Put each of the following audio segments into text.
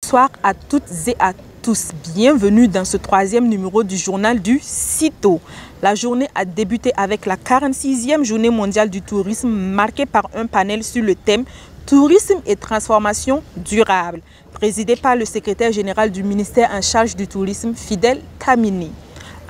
Bonsoir à toutes et à tous. Bienvenue dans ce 3e numéro du journal du CITO. La journée a débuté avec la 46e journée mondiale du tourisme marquée par un panel sur le thème Tourisme et transformation durable, présidé par le secrétaire général du ministère en charge du tourisme, Fidèle Kamini.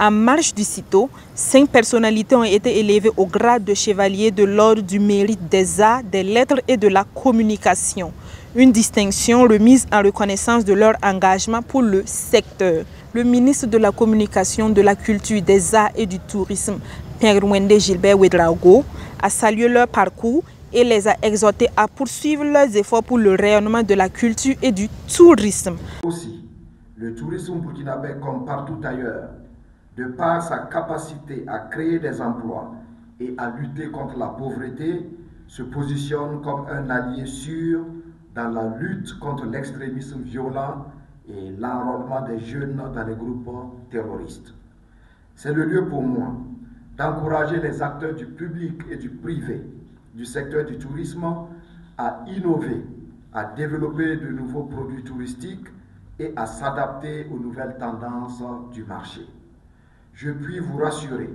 En marge du CITO, 5 personnalités ont été élevées au grade de chevalier de l'ordre du mérite des arts, des lettres et de la communication. Une distinction remise en reconnaissance de leur engagement pour le secteur. Le ministre de la Communication, de la Culture, des Arts et du Tourisme, Père Wende Gilbert Ouedraogo, a salué leur parcours et les a exhortés à poursuivre leurs efforts pour le rayonnement de la culture et du tourisme. Aussi, le tourisme burkinabé, comme partout ailleurs, de par sa capacité à créer des emplois et à lutter contre la pauvreté, se positionne comme un allié sûr dans la lutte contre l'extrémisme violent et l'enrôlement des jeunes dans les groupes terroristes. C'est le lieu pour moi d'encourager les acteurs du public et du privé du secteur du tourisme à innover, à développer de nouveaux produits touristiques et à s'adapter aux nouvelles tendances du marché. Je puis vous rassurer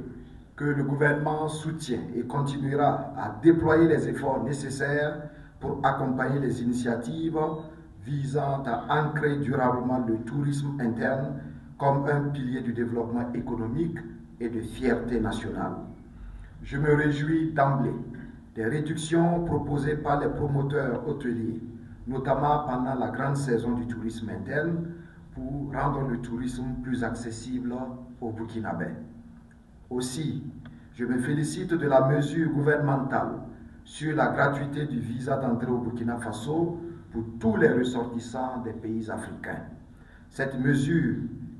que le gouvernement soutient et continuera à déployer les efforts nécessaires pour accompagner les initiatives visant à ancrer durablement le tourisme interne comme un pilier du développement économique et de fierté nationale. Je me réjouis d'emblée des réductions proposées par les promoteurs hôteliers, notamment pendant la grande saison du tourisme interne, pour rendre le tourisme plus accessible aux Burkinabés. Aussi, je me félicite de la mesure gouvernementale sur la gratuité du visa d'entrée au Burkina Faso pour tous les ressortissants des pays africains. Cette mesure,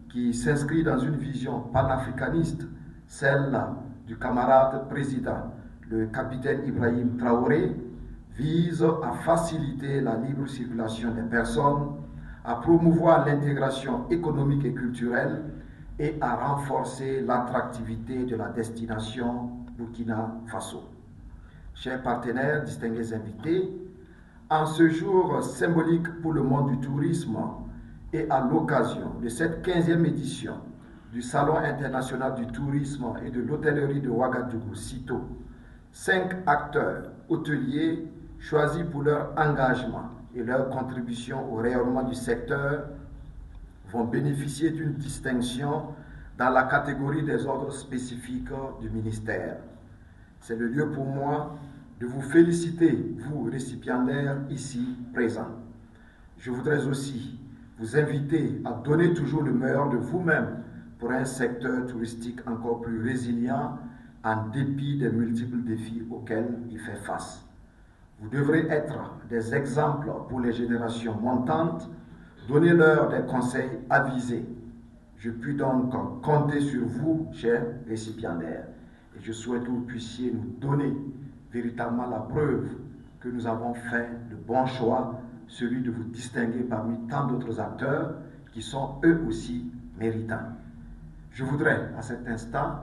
qui s'inscrit dans une vision panafricaniste, celle du camarade président, le capitaine Ibrahim Traoré, vise à faciliter la libre circulation des personnes, à promouvoir l'intégration économique et culturelle et à renforcer l'attractivité de la destination Burkina Faso. Chers partenaires, distingués invités, en ce jour symbolique pour le monde du tourisme et à l'occasion de cette 15e édition du Salon international du tourisme et de l'hôtellerie de Ouagadougou, CITO, 5 acteurs hôteliers choisis pour leur engagement et leur contribution au rayonnement du secteur vont bénéficier d'une distinction dans la catégorie des ordres spécifiques du ministère. C'est le lieu pour moi de vous féliciter, vous récipiendaires ici présents. Je voudrais aussi vous inviter à donner toujours le meilleur de vous-même pour un secteur touristique encore plus résilient en dépit des multiples défis auxquels il fait face. Vous devrez être des exemples pour les générations montantes, donnez-leur des conseils avisés. Je puis donc compter sur vous, chers récipiendaires, et je souhaite que vous puissiez nous donner véritablement la preuve que nous avons fait le bon choix, celui de vous distinguer parmi tant d'autres acteurs qui sont eux aussi méritants. Je voudrais à cet instant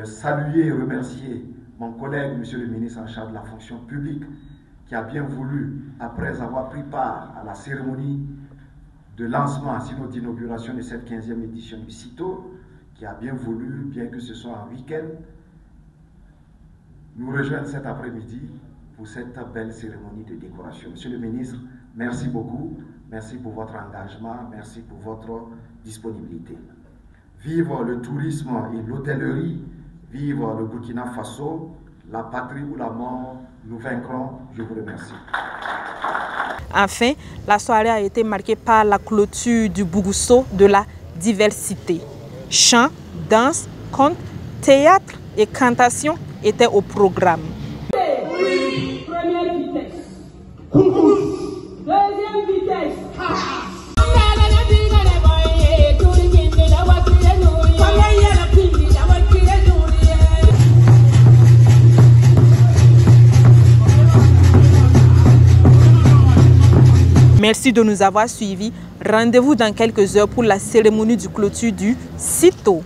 saluer et remercier mon collègue, monsieur le ministre en charge de la fonction publique, qui a bien voulu, après avoir pris part à la cérémonie de lancement, sinon d'inauguration de cette 15e édition du CITO, qui a bien voulu, bien que ce soit un week-end, nous rejoindre cet après-midi pour cette belle cérémonie de décoration. Monsieur le ministre, merci beaucoup, merci pour votre engagement, merci pour votre disponibilité. Vive le tourisme et l'hôtellerie, vive le Burkina Faso, la patrie ou la mort, nous vaincrons. Je vous remercie. Enfin, la soirée a été marquée par la clôture du Bougousso de la diversité. Chant, danse, conte, théâtre et cantation étaient au programme. Oui. Première vitesse. Coucou. Deuxième vitesse. Merci de nous avoir suivis. Rendez-vous dans quelques heures pour la cérémonie de clôture du CITO.